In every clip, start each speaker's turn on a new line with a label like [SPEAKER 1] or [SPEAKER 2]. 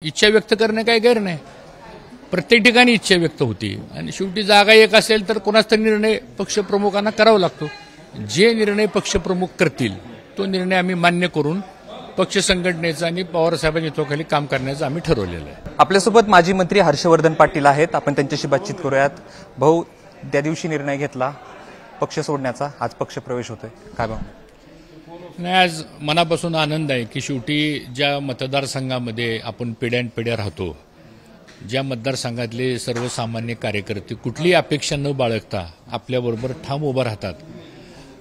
[SPEAKER 1] इच्छा व्यक्त करणे काही गैर नाही. प्रत्येक ठिकाणी इच्छा व्यक्त होती आणि शेवटी जागा एक असेल तर कोणाचा निर्णय पक्षप्रमुखांना करावा लागतो. जे निर्णय पक्षप्रमुख करतील तो निर्णय आम्ही मान्य करून पक्ष संघटनेचा आणि पवार साहेबांच्या नेतृत्वाखाली काम करण्याचं आम्ही ठरवलेलं आहे.
[SPEAKER 2] आपल्यासोबत माजी मंत्री हर्षवर्धन पाटील आहेत. आपण त्यांच्याशी बातचीत करूयात. भाऊ, त्या दिवशी निर्णय घेतला पक्ष सोडण्याचा, आज पक्ष प्रवेश होतोय, काय भाऊ?
[SPEAKER 1] नाही, आज मनापासून आनंद आहे की शेवटी ज्या मतदारसंघामध्ये आपण पिढ्यानपिढ्या राहतो, ज्या मतदारसंघातले सर्वसामान्य कार्यकर्ते कुठलीही अपेक्षा न बाळगता आपल्याबरोबर ठाम उभं राहतात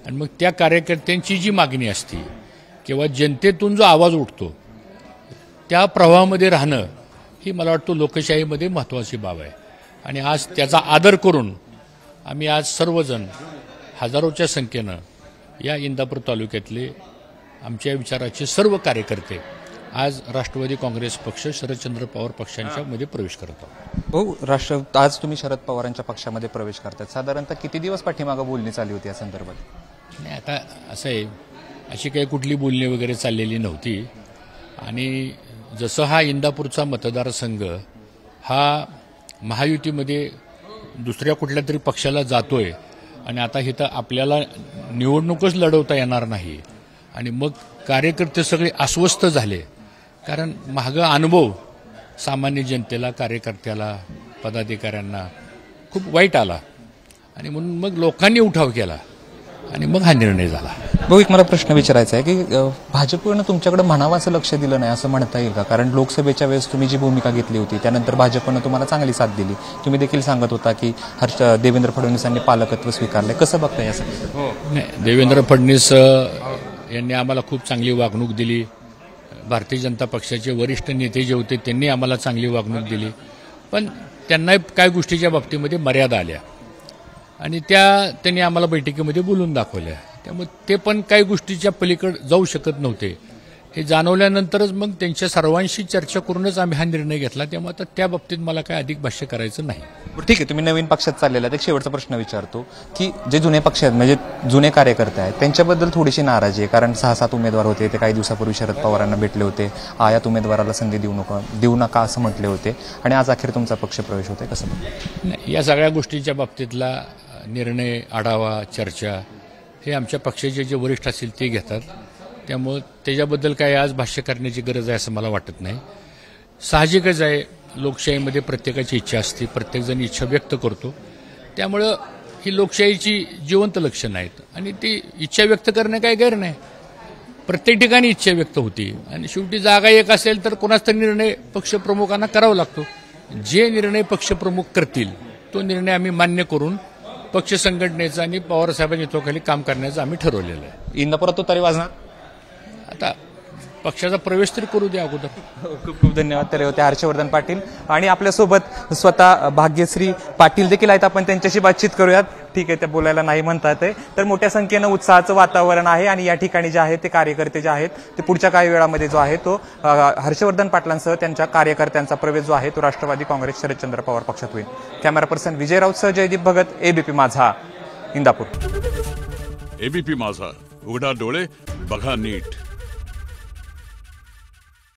[SPEAKER 1] आणि मग त्या कार्यकर्त्यांची जी मागणी असते किंवा जनतेतून जो आवाज उठतो त्या प्रवाहामध्ये राहणं ही मला वाटतं लोकशाहीमध्ये महत्त्वाची बाब आहे. आणि आज त्याचा आदर करून आम्ही आज सर्वजण हजारोच्या संख्येनं या इंदापूर तालुक्यातले आमच्या विचाराचे सर्व कार्यकर्ते आज राष्ट्रवादी काँग्रेस पक्ष शरदचंद्र पवार पक्षांच्या मध्ये प्रवेश करत आहोत.
[SPEAKER 2] भाऊ, आज तुम्ही शरद पवारांच्या पक्षामध्ये प्रवेश करतात. साधारणतः किती दिवस पाठीमागे बोलणी चालली होती या संदर्भात?
[SPEAKER 1] नाही, आता असं आहे, अशी काही कुठली बोलणी वगैरे चाललेली नव्हती. आणि जसं हा इंदापूरचा मतदारसंघ हा महायुतीमध्ये दुसऱ्या कुठल्या तरी पक्षाला जातोय आणि आता इथं आपल्याला निवडणूकच लढवता येणार नाही आणि मग कार्यकर्ते सगळे अस्वस्थ झाले, कारण मागं अनुभव सामान्य जनतेला, कार्यकर्त्याला, पदाधिकाऱ्यांना खूप वाईट आला आणि म्हणून मग लोकांनी उठाव केला आणि मग हा निर्णय झाला.
[SPEAKER 2] भाऊ, एक मला प्रश्न विचारायचा आहे की भाजपनं तुमच्याकडे म्हणावाचं लक्ष दिलं नाही असं म्हणता येईल का? कारण लोकसभेच्या वेळेस तुम्ही जी भूमिका घेतली होती त्यानंतर भाजपनं तुम्हाला चांगली साथ दिली. तुम्ही देखील सांगत होता की देवेंद्र फडणवीसांनी पालकत्व स्वीकारलंय, कसं बघताय या सगळं?
[SPEAKER 1] नाही, देवेंद्र फडणवीस यांनी आम्हाला खूप चांगली वागणूक दिली. भारतीय जनता पक्षाचे वरिष्ठ नेते जे होते त्यांनी आम्हाला चांगली वागणूक दिली, पण त्यांना काही गोष्टीच्या बाबतीमध्ये मर्यादा आल्या आणि त्यांनी आम्हाला बैठकीमध्ये बोलून दाखवल्या. त्यामुळे ते पण काही गोष्टीच्या पलीकडे जाऊ शकत नव्हते. हे जाणवल्यानंतरच मग त्यांच्या सर्वांशी चर्चा करूनच आम्ही हा निर्णय घेतला. त्यामुळे आता त्या बाबतीत मला काय अधिक भाष्य करायचं नाही.
[SPEAKER 2] ठीक आहे, तुम्ही नवीन पक्षात चाललेला. एक शेवटचा प्रश्न विचारतो की जे जुने पक्ष आहेत, म्हणजे जुने कार्यकर्ते आहेत, त्यांच्याबद्दल थोडीशी नाराजी आहे. कारण 6-7 उमेदवार होते, ते काही दिवसापूर्वी शरद पवारांना भेटले होते, आयात उमेदवाराला संधी देऊ नका असं म्हटले होते आणि आज अखेर तुमचा पक्ष प्रवेश होतोय, कसं?
[SPEAKER 1] नाही, या सगळ्या गोष्टींच्या बाबतीतला निर्णय, आढावा, चर्चा हे आमच्या पक्षाचे जे वरिष्ठ असतील ते घेतात. त्यामुळे त्याच्याबद्दल काय आज भाष्य करण्याची गरज आहे असं मला वाटत नाही. साहजिकच आहे, लोकशाहीमध्ये प्रत्येकाची इच्छा असते, प्रत्येकजण इच्छा व्यक्त करतो. त्यामुळं ही लोकशाहीची जिवंत लक्षणं आहेत आणि ती इच्छा व्यक्त करणे काही गैर नाही. प्रत्येक ठिकाणी इच्छा व्यक्त होती आणि शेवटी जागा एक असेल तर कोणाचा निर्णय पक्षप्रमुखांना करावा लागतो. जे निर्णय पक्षप्रमुख करतील तो निर्णय आम्ही मान्य करून पक्ष संघटनेचा आणि पवार साहेबांच्या नेतृत्वाखाली काम करण्याचं आम्ही ठरवलेलं आहे.
[SPEAKER 2] इंदापुरात तो तरी वाजणार.
[SPEAKER 1] आता पक्षाचा प्रवेश तरी करू द्या अगोदर.
[SPEAKER 2] खूप खूप धन्यवाद. तर होते हर्षवर्धन पाटील आणि आपल्यासोबत स्वतः भाग्यश्री पाटील देखील आहेत. आपण त्यांच्याशी बातचीत करूयात. ठीक आहे, ते बोलायला नाही म्हणतात आहे. तर मोठ्या संख्येनं उत्साहाचं वातावरण आहे आणि या ठिकाणी जे आहे ते कार्यकर्ते जे आहेत ते पुढच्या काही वेळामध्ये जो आहे तो हर्षवर्धन पाटलांसह त्यांच्या कार्यकर्त्यांचा प्रवेश जो आहे तो राष्ट्रवादी काँग्रेस शरदचंद्र पवार पक्षात होईल. कॅमेरा पर्सन विजय राऊतसह जयदीप भगत, एबीपी माझा, इंदापूर.
[SPEAKER 3] एबीपी माझा, उघडा डोळे बघा नीट.